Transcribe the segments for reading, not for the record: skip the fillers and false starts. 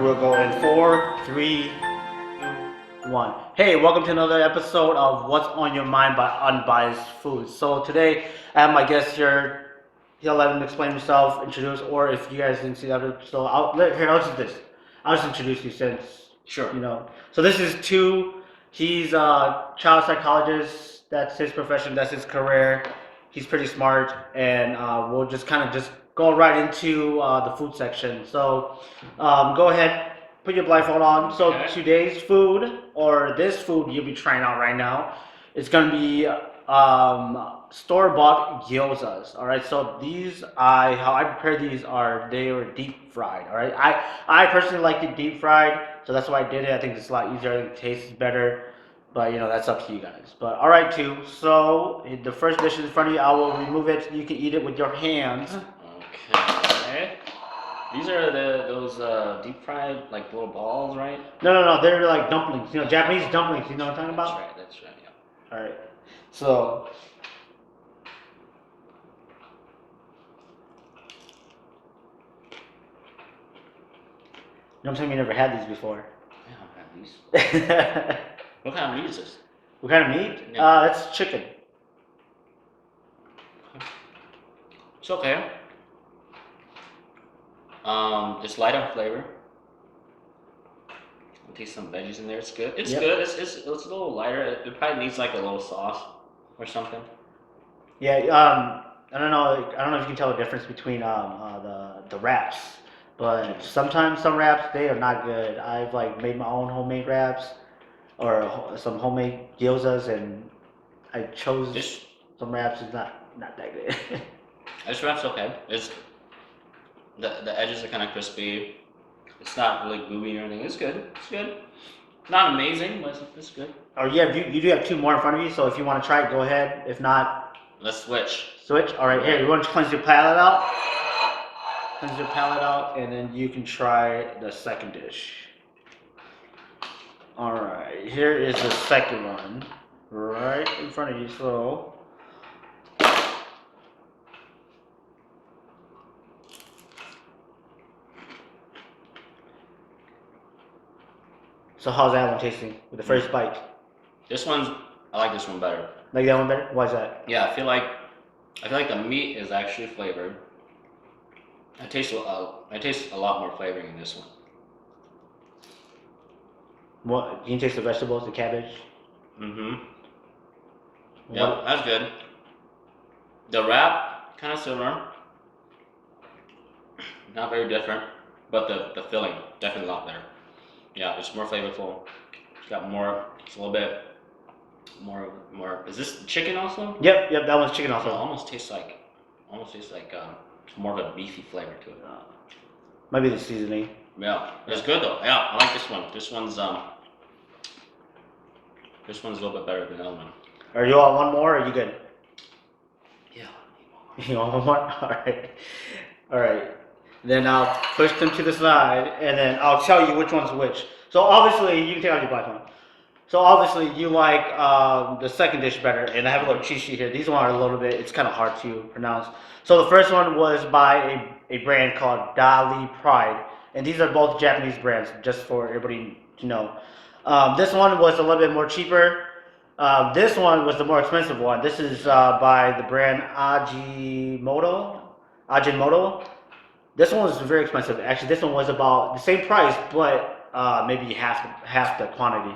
We'll go in 4, 3, 2, 1. Hey, welcome to another episode of What's on Your Mind by Unbiased Foods. So today I have my guest here. He'll let him explain himself, introduce, or if you guys didn't see that, so I'll just do this. I'll just introduce you since Sure. you know. So this is two. He's a child psychologist. That's his profession. That's his career. He's pretty smart, and we'll just kind of just go right into the food section. So go ahead, put your blindfold on. So Okay. today's food, or this food you'll be trying out right now, it's gonna be store-bought gyozas. All right. So these, how I prepare these they were deep fried. All right. I personally like it deep fried, so that's why I did it. I think it's a lot easier. I think it tastes better. But that's up to you guys. But all right, too. So the first dish is in front of you. I will remove it. You can eat it with your hands. Okay. These are those deep fried like little balls, right? No. They're like dumplings. Japanese dumplings. You know what I'm talking about? That's right. Yeah. All right. So I'm saying you never had these before. I haven't had these. What kind of meat is this? What kind of meat? Yeah. That's chicken. It's okay. It's light on flavor. I'll taste some veggies in there. It's good. It's Yep. good. It's a little lighter. It probably needs like a little sauce or something. Yeah. I don't know. I don't know if you can tell the difference between the wraps, but sometimes some wraps they are not good. I've like made my own homemade wraps or some homemade gyozas, and I chose This some wraps is not that good. this wrap's okay. It's the edges are kind of crispy. It's not really gooey or anything. It's good. It's good. Not amazing, but it's good. Or yeah, you do have two more in front of you, so if you want to try it, go ahead. If not, Let's switch. switch. All right, here you want to cleanse your palate out. Cleanse your palate out, and then you can try the second dish. All right, here is the second one, right in front of you. So how's that one tasting with the first bite? I like this one better. Like that one better? Why is that? Yeah, I feel like the meat is actually flavored. I taste a lot more flavoring in this one. What? You can taste the vegetables, the cabbage. Mm-hmm. Yeah, that's good. The wrap kind of similar, not very different, but the filling definitely a lot better. Yeah, it's more flavorful. It's got more. It's a little bit more. Is this chicken also? Yep, that one's chicken also. It almost tastes like more of a beefy flavor to it. Maybe the seasoning. Yeah, it's good though. Yeah, I like this one. This one's a little bit better than the other one. Are you all one more? Or are you good? Yeah. You want one more? All right. Then I'll push them to the side, and then I'll tell you which one's which. So obviously, you can take out your black one. So obviously, you like the second dish better, and I have a little cheat sheet here. These ones are a little bit. It's kind of hard to pronounce. So the first one was by a brand called Dali Pride, and these are both Japanese brands, just for everybody to know. This one was a little bit more cheaper. This one was the more expensive one. This is by the brand Ajinomoto. This one was very expensive. Actually, this one was about the same price, but maybe half the quantity.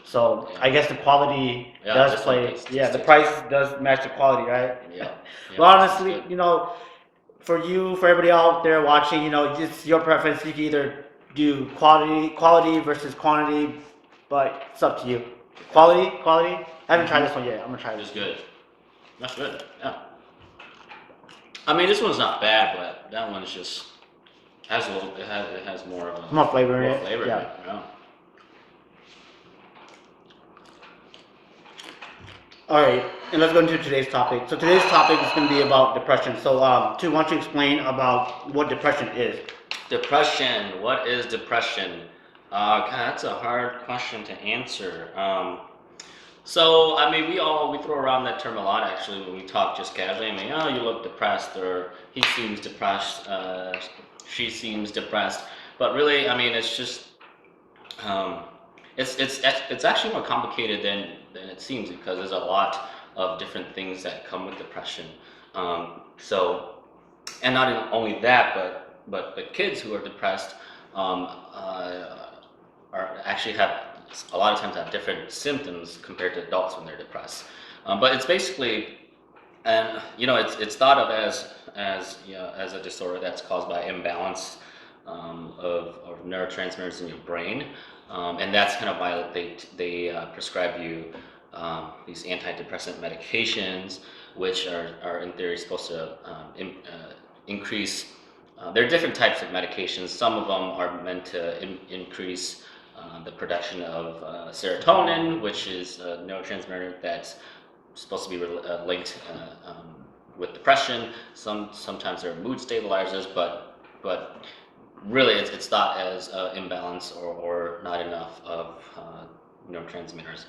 So Yeah. I guess the quality Yeah, does this one play. tastes- Yeah, the tastes price does match the quality, right? Yeah. But honestly, for everybody out there watching, it's your preference. You can either do quality versus quantity, but it's up to you. Quality. I haven't tried this one yet. I'm gonna try It's this. good. That's good. Yeah. I mean, this one's not bad, but that one's just has a little. It has more of a More flavor in more it. flavor. Yeah. In it, yeah. All right, and let's go into today's topic. So today's topic is going to be about depression. So, why don't you explain about what depression is? Depression. What is depression? God, that's a hard question to answer. So I mean, we throw around that term a lot actually when we talk just casually. I mean, oh, you look depressed, or he seems depressed, she seems depressed. But really, I mean, it's just um, it's actually more complicated than it seems because there's a lot of different things that come with depression. So, and not only that, but the kids who are depressed are actually have a lot of times have different symptoms compared to adults when they're depressed. But it's basically, and it's thought of as as a disorder that's caused by imbalance of neurotransmitters in your brain, and that's kind of why they prescribe you these antidepressant medications, which are in theory supposed to increase. There are different types of medications. Some of them are meant to increase the production of serotonin, which is a neurotransmitter that's supposed to be linked with depression. Sometimes they're mood stabilizers, but really it's thought as imbalance or not enough of neurotransmitters.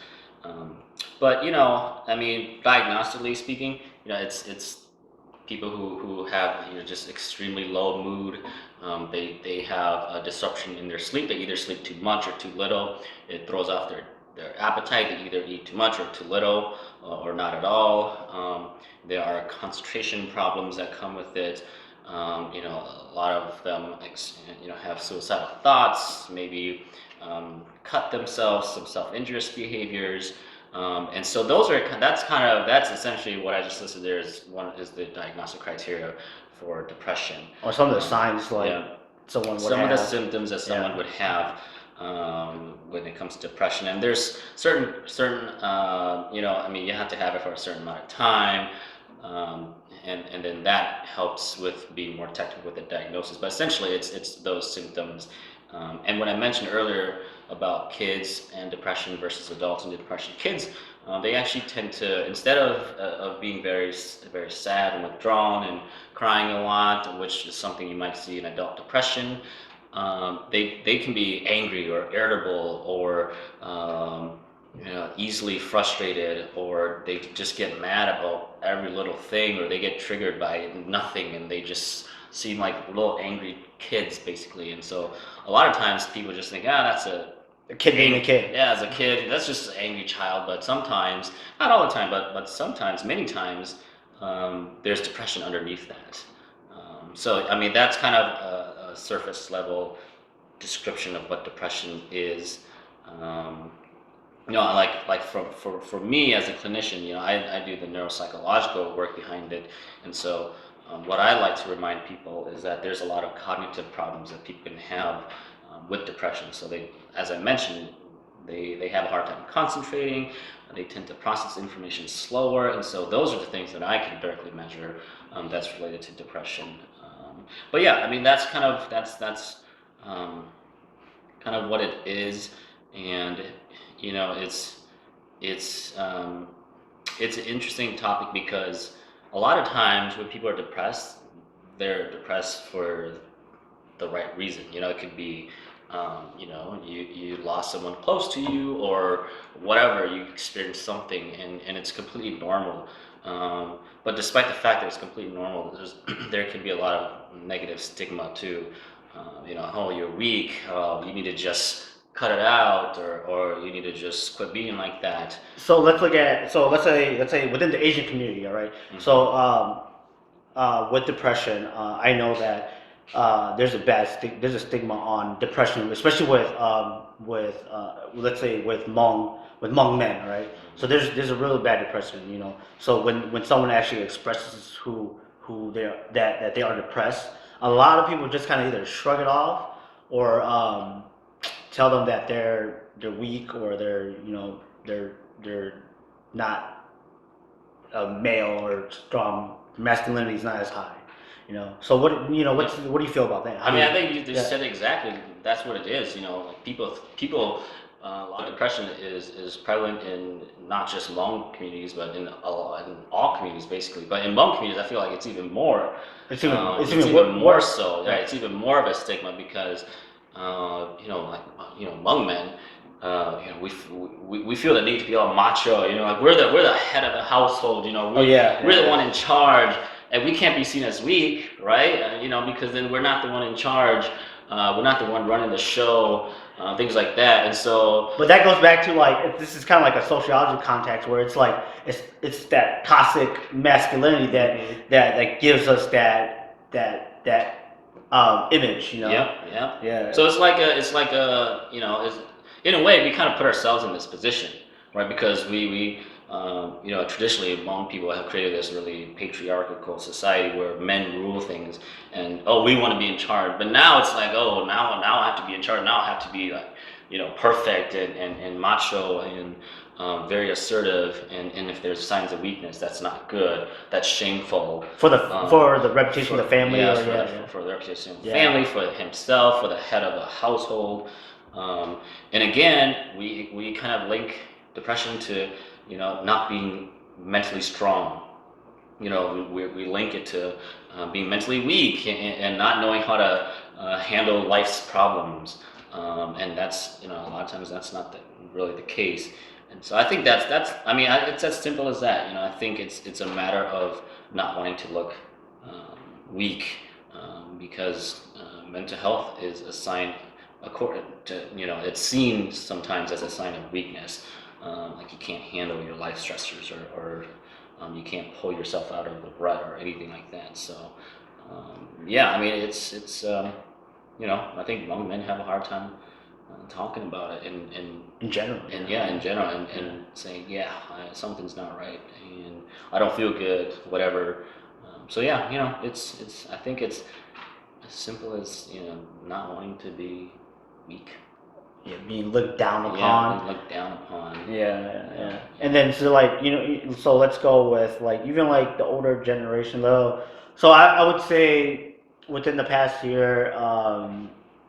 But I mean, diagnostically speaking, it's people who have just extremely low mood. They have a disruption in their sleep. They either sleep too much or too little. It throws off their appetite. They either eat too much or too little, or not at all. There are concentration problems that come with it. A lot of them have suicidal thoughts, maybe cut themselves, some self-injurious behaviors. And so that's essentially what I just listed there is the diagnostic criteria for depression. Or some of the signs like Yeah. someone would Some have. of the symptoms that someone would have when it comes to depression, and there's certain I mean, you have to have it for a certain amount of time, and then that helps with being more technical with the diagnosis. But essentially, it's those symptoms. And when I mentioned earlier about kids and depression versus adults and depression, kids they actually tend to, instead of being very sad and withdrawn and crying a lot, which is something you might see in adult depression, they can be angry or irritable or easily frustrated, or they just get mad about every little thing, or they get triggered by nothing, and they just seem like little angry kids basically. And so a lot of times people just think, that's a kid being a kid. Yeah, as a kid, that's just an angry child. But sometimes, not all the time, but sometimes, many times, there's depression underneath that. So I mean, that's kind of a surface level description of what depression is. Like for me as a clinician, I do the neuropsychological work behind it, and so what I like to remind people is that there's a lot of cognitive problems that people can have with depression. So as I mentioned, they have a hard time concentrating. They tend to process information slower, and so those are the things that I can directly measure that's related to depression. But yeah, I mean that's kind of what it is, and it's an interesting topic because a lot of times when people are depressed, they're depressed for the right reason. It could be you lost someone close to you, or whatever, you experienced something, and it's completely normal. But despite the fact that it's completely normal, there can be a lot of negative stigma too. Oh, you're weak. You need to just cut it out, or you need to just quit being like that. So let's say within the Asian community, all right? Mm-hmm. So with depression, I know that there's a stigma on depression, especially with let's say with Hmong men, right? So there's a really bad depression. So when someone actually expresses who that they are depressed, a lot of people just kind of either shrug it off or tell them that they're weak, or they're not a male, or strong, masculinity is not as high. So what do you feel about that? I mean, I think you just said exactly. That's what it is. Like people. A lot of depression is prevalent in not just Hmong communities, but in all communities basically. But in Hmong communities, I feel like it's even more. It's even more so. Yeah, it's even more of a stigma because Hmong men. We feel the need to be all macho. Like we're the head of the household. We're the one in charge, and we can't be seen as weak, right? Because then we're not the one in charge. we're not the one running the show, things like that. And so, But that goes back to like this is kind of like a sociology context where it's like it's that toxic masculinity that gives us that image, you know. yeah. Yeah. So it's like a, you know, it's, in a way we kind of put ourselves in this position, right? Because we you know, traditionally Hmong people have created this really patriarchal society where men rule things, and oh, we want to be in charge. But now it's like, oh, now I have to be in charge. Now I have to be like, you know, perfect and macho and very assertive. And if there's signs of weakness, that's not good. That's shameful. For the reputation of the family, yes, or for the reputation of the Yeah. family, for himself, for the head of the household. And again, we kind of link depression to, you know, not being mentally strong. You know, we link it to being mentally weak and not knowing how to handle life's problems. And that's, you know, a lot of times that's not really the case. And so I think I mean, it's as simple as that. You know, I think it's a matter of not wanting to look weak, because mental health is a sign, according to, you know, it's seen sometimes as a sign of weakness. Like you can't handle your life stressors, or you can't pull yourself out of the rut or anything like that. So yeah, I mean, it's you know, I think young men have a hard time talking about it, and in general. and yeah, in general, and saying, yeah, something's not right, and I don't feel good, whatever. So yeah, you know, it's I think it's as simple as, you know, not wanting to be weak. Yeah, being looked down upon. Yeah, being looked down upon. Yeah. And then so like, you know, so let's go with like even like the older generation though. So I would say within the past year,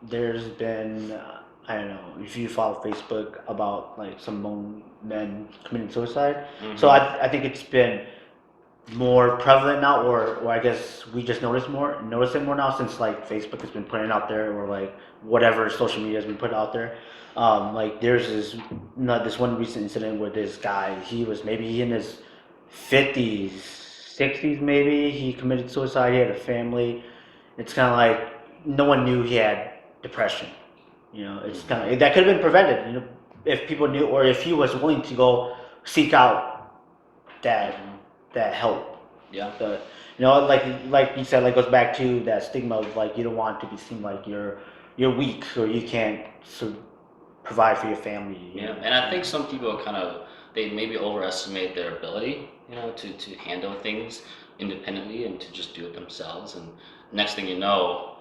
there's been I don't know if you follow Facebook about like some Hmong men committing suicide. So I think it's been more prevalent now, or I guess we just notice it more now since like Facebook has been putting it out there, or like whatever social media has been put out there. Like there's this one recent incident where this guy, he was maybe in his 50s, 60s maybe, he committed suicide. He had a family. It's kind of like no one knew he had depression. You know, it's kind of that could have been prevented. You know, if people knew, or if he was willing to go seek out that help. Yeah. The, you know, like you said, like goes back to that stigma of like you don't want to be seen like you're weak or you can't provide for your family. Yeah, and I think some people kind of, they maybe overestimate their ability, you know, to handle things independently and to just do it themselves. And next thing you know,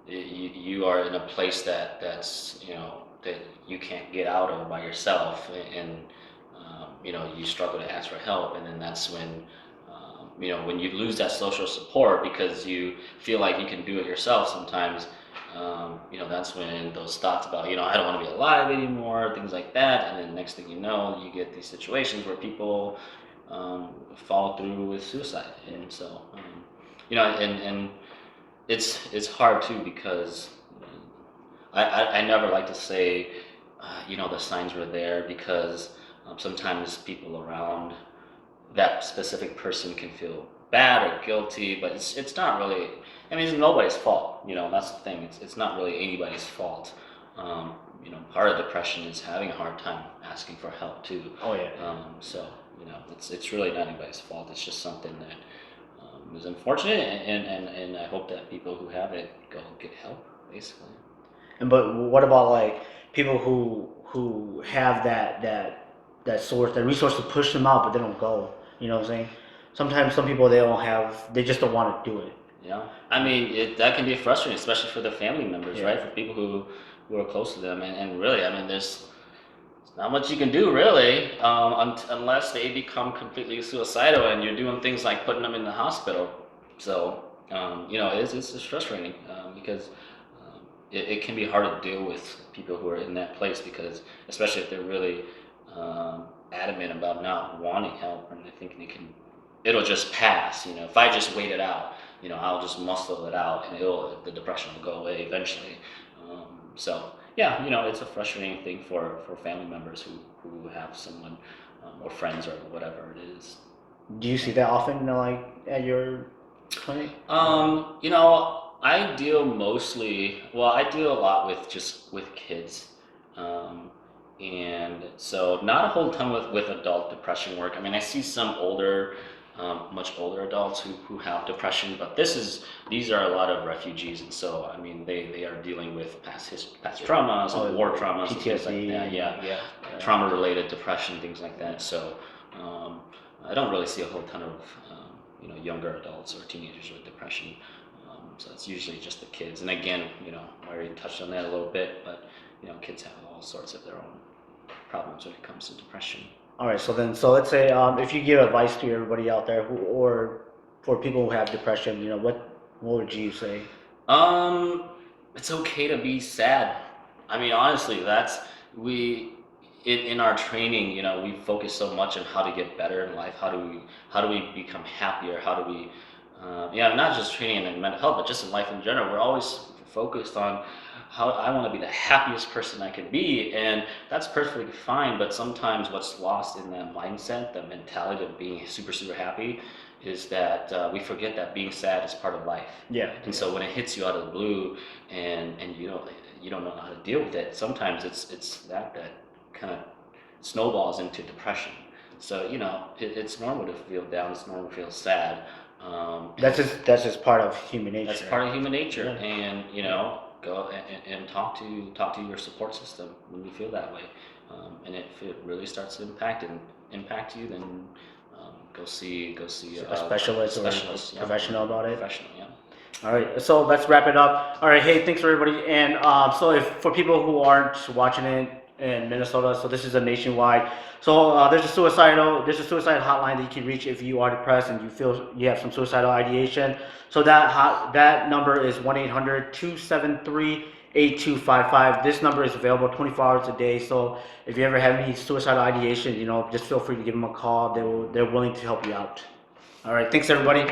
you are in a place that's, you know, that you can't get out of by yourself, and you know, you struggle to ask for help, and then that's when you know, when you lose that social support because you feel like you can do it yourself sometimes. You know, that's when those thoughts about, you know, I don't want to be alive anymore, things like that, and then next thing you know, you get these situations where people follow through with suicide. And so you know, and it's hard too, because I never like to say you know, the signs were there, because sometimes people around that specific person can feel bad or guilty, but it's not really. I mean, it's nobody's fault. You know, that's the thing. It's not really anybody's fault. You know, part of depression is having a hard time asking for help too. Oh yeah. So you know, it's really not anybody's fault. It's just something that is unfortunate, and I hope that people who have it go get help, basically. And but what about like people who have that source, that resource to push them out, but they don't go. You know what I'm saying? Sometimes some people they just don't want to do it. Yeah, I mean, that can be frustrating, especially for the family members, Yeah. right? For people who are close to them, and really, I mean, there's not much you can do really, unless they become completely suicidal and you're doing things like putting them in the hospital. So you know, it's frustrating, because it can be hard to deal with people who are in that place, because especially if they're really adamant about not wanting help, and they think it'll just pass. You know, if I just wait it out, you know, I'll just muscle it out, and the depression will go away eventually. So yeah, you know, it's a frustrating thing for family members who have someone, or friends or whatever it is. Do you see that often, like at your clinic? You know, I deal mostly, well, I deal a lot with just with kids. Um, and so not a whole ton with adult depression work. I mean, I see some older, much older adults who have depression, but these are a lot of refugees. And so, I mean, they are dealing with past traumas Oh, and war traumas and things like PTSD. that. Yeah. Yeah. Trauma related depression, things like that. So, um, I don't really see a whole ton of, younger adults or teenagers with depression. So it's usually just the kids. And again, I already touched on that a little bit, but kids have all sorts of their own problems when it comes to depression. All right. So let's say if you give advice to everybody out there or for people who have depression, what would you say? Um, it's okay to be sad. I mean, honestly, that's we in our training. We focus so much on how to get better in life. How do we become happier? How do we, not just training in mental health, but just in life in general. We're always focused on how I want to be the happiest person I can be, and that's perfectly fine. But sometimes what's lost in that mindset, the mentality of being super super happy, is that we forget that being sad is part of life. Yeah. And so when it hits you out of the blue and you don't know how to deal with it, sometimes it's that kind of snowballs into depression. So it's normal to feel down. It's normal to feel sad. That's just part of human nature. That's part of human nature, Yeah. and go and talk to your support system when you feel that way. And if it really starts to impact you, then go see A specialist or a yeah, professional about it. professional, yeah. All right, so let's wrap it up. All right, hey, thanks for everybody. And so if for people who aren't watching it in Minnesota, so this is a nationwide. So there's a suicide hotline that you can reach if you are depressed and you feel you have some suicidal ideation. So that number is 1-800-273-8255. This number is available 24 hours a day. So if you ever have any suicidal ideation, just feel free to give them a call. They're willing to help you out. All right, thanks everybody.